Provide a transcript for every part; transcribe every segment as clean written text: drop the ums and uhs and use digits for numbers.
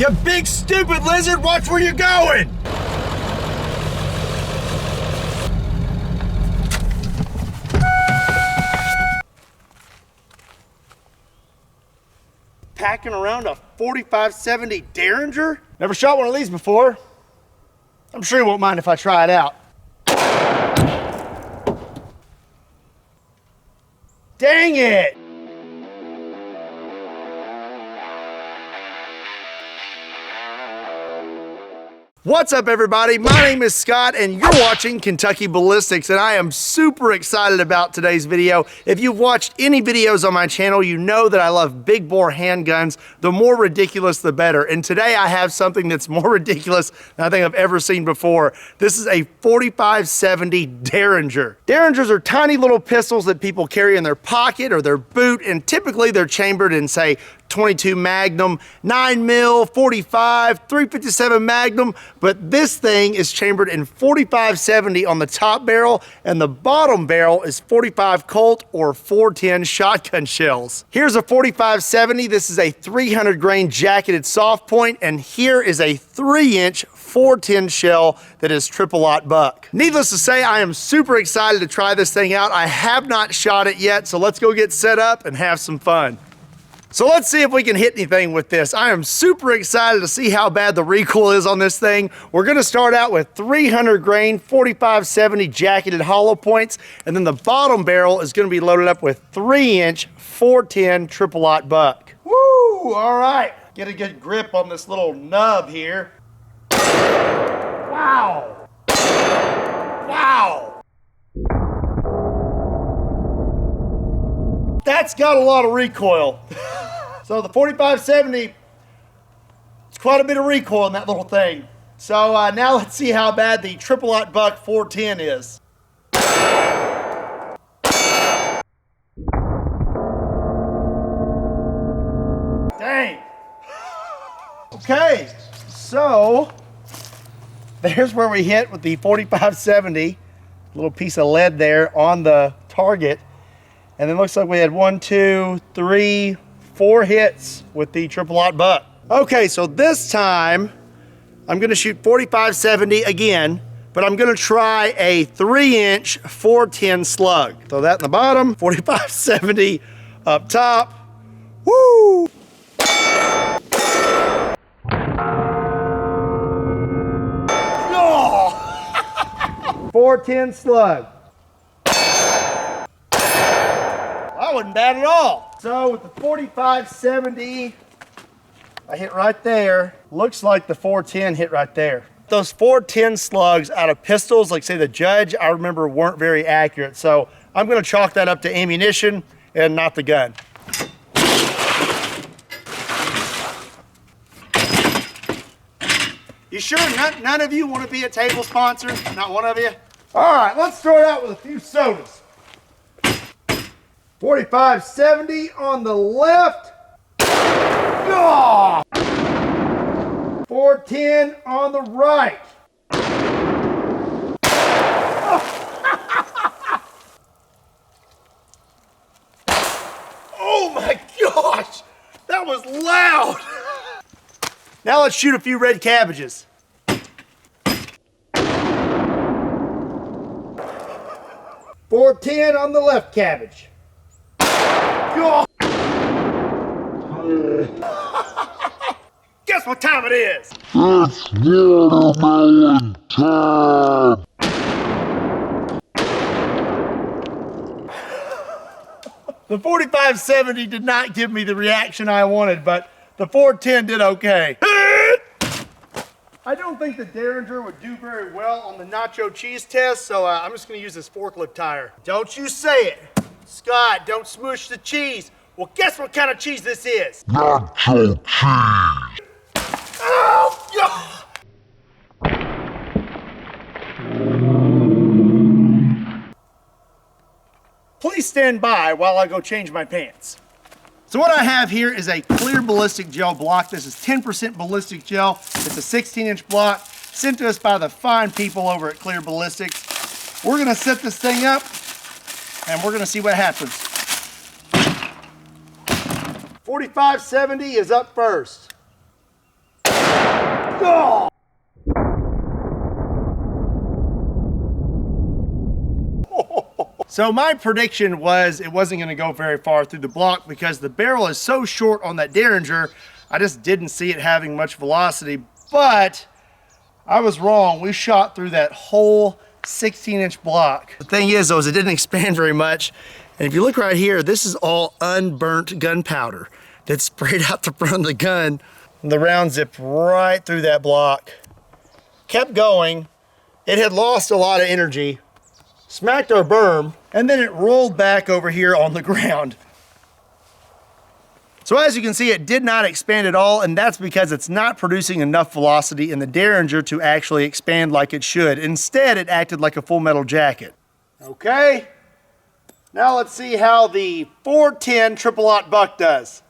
You big stupid lizard, watch where you're going! Packing around a 45-70 Derringer? Never shot one of these before. I'm sure you won't mind if I try it out. Dang it! What's up, everybody? My name is Scott and you're watching Kentucky Ballistics, and I am super excited about today's video. If you've watched any videos on my channel, you know that I love big bore handguns. The more ridiculous, the better. And today I have something that's more ridiculous than I think I've ever seen before. This is a 45-70 Derringer. Derringers are tiny little pistols that people carry in their pocket or their boot, and typically they're chambered in, say, 22 Magnum, 9mm, 45, 357 Magnum, but this thing is chambered in 45-70 on the top barrel, and the bottom barrel is 45 Colt or 410 shotgun shells. Here's a 45-70. This is a 300 grain jacketed soft point, and here is a 3-inch 410 shell that is triple-aught buck. Needless to say, I am super excited to try this thing out. I have not shot it yet, so let's go get set up and have some fun. So let's see if we can hit anything with this. I am super excited to see how bad the recoil is on this thing. We're gonna start out with 300 grain 45-70 jacketed hollow points, and then the bottom barrel is gonna be loaded up with 3-inch 410 triple-aught buck. Woo, all right. Get a good grip on this little nub here. Wow. Wow. That's got a lot of recoil. So the 45-70, it's quite a bit of recoil in that little thing. So now let's see how bad the triple-aught buck 410 is. Dang. Okay, so there's where we hit with the 45-70, little piece of lead there on the target. And then looks like we had 1, 2, 3, 4 hits with the triple-aught buck. Okay, so this time I'm gonna shoot 45-70 again, but I'm gonna try a 3-inch 410 slug. Throw that in the bottom, 45-70 up top. Woo! Oh! 410 slug. That wasn't bad at all. So with the 45-70, I hit right there. Looks like the 410 hit right there. Those 410 slugs out of pistols, like say the Judge, I remember weren't very accurate. So I'm gonna chalk that up to ammunition and not the gun. You sure none of you wanna be a table sponsor? Not one of you? All right, let's start out with a few sodas. 45-70 on the left. Oh! 410 on the right. Oh my gosh, that was loud. Now let's shoot a few red cabbages. 410 on the left cabbage. Guess what time it is? It's watermelon time! The 45-70 did not give me the reaction I wanted, but the 410 did okay. I don't think the Derringer would do very well on the nacho cheese test, so I'm just gonna use this forklift tire. Don't you say it. Scott, don't smush the cheese. Well, guess what kind of cheese this is? Nacho cheese! Oh, God! Please stand by while I go change my pants. So what I have here is a clear ballistic gel block. This is 10% ballistic gel. It's a 16-inch block sent to us by the fine people over at Clear Ballistics. We're gonna set this thing up and we're gonna see what happens. 45-70 is up first. So my prediction was it wasn't going to go very far through the block because the barrel is so short on that Derringer. I just didn't see it having much velocity, but I was wrong. We shot through that whole 16-inch block. The thing is, though, is it didn't expand very much. And if you look right here, this is all unburnt gunpowder that sprayed out the front of the gun. And the round zipped right through that block. Kept going. It had lost a lot of energy. Smacked our berm, and then it rolled back over here on the ground. So as you can see, it did not expand at all, and that's because it's not producing enough velocity in the Derringer to actually expand like it should. Instead, it acted like a full metal jacket. Okay, now let's see how the 410 triple-aught buck does.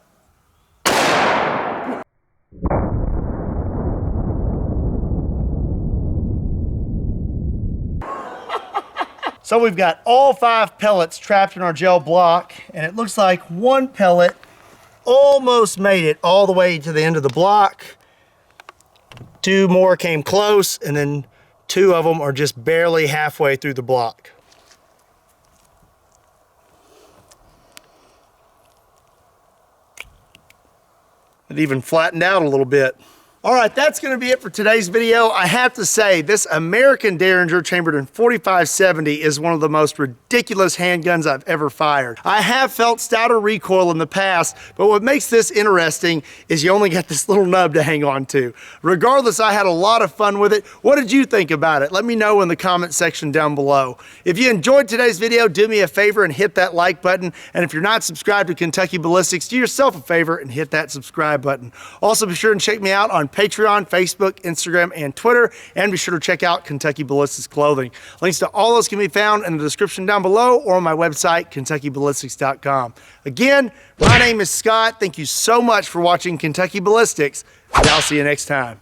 So we've got all 5 pellets trapped in our gel block, and it looks like one pellet almost made it all the way to the end of the block. 2 more came close, and then 2 of them are just barely halfway through the block. It even flattened out a little bit. All right, that's gonna be it for today's video. I have to say, this American Derringer chambered in 4570 is one of the most ridiculous handguns I've ever fired. I have felt stouter recoil in the past, but what makes this interesting is you only got this little nub to hang on to. Regardless, I had a lot of fun with it. What did you think about it? Let me know in the comment section down below. If you enjoyed today's video, do me a favor and hit that like button. And if you're not subscribed to Kentucky Ballistics, do yourself a favor and hit that subscribe button. Also, be sure and check me out on Patreon, Facebook, Instagram, and Twitter, and be sure to check out Kentucky Ballistics clothing. Links to all those can be found in the description down below or on my website, KentuckyBallistics.com. Again, my name is Scott. Thank you so much for watching Kentucky Ballistics, and I'll see you next time.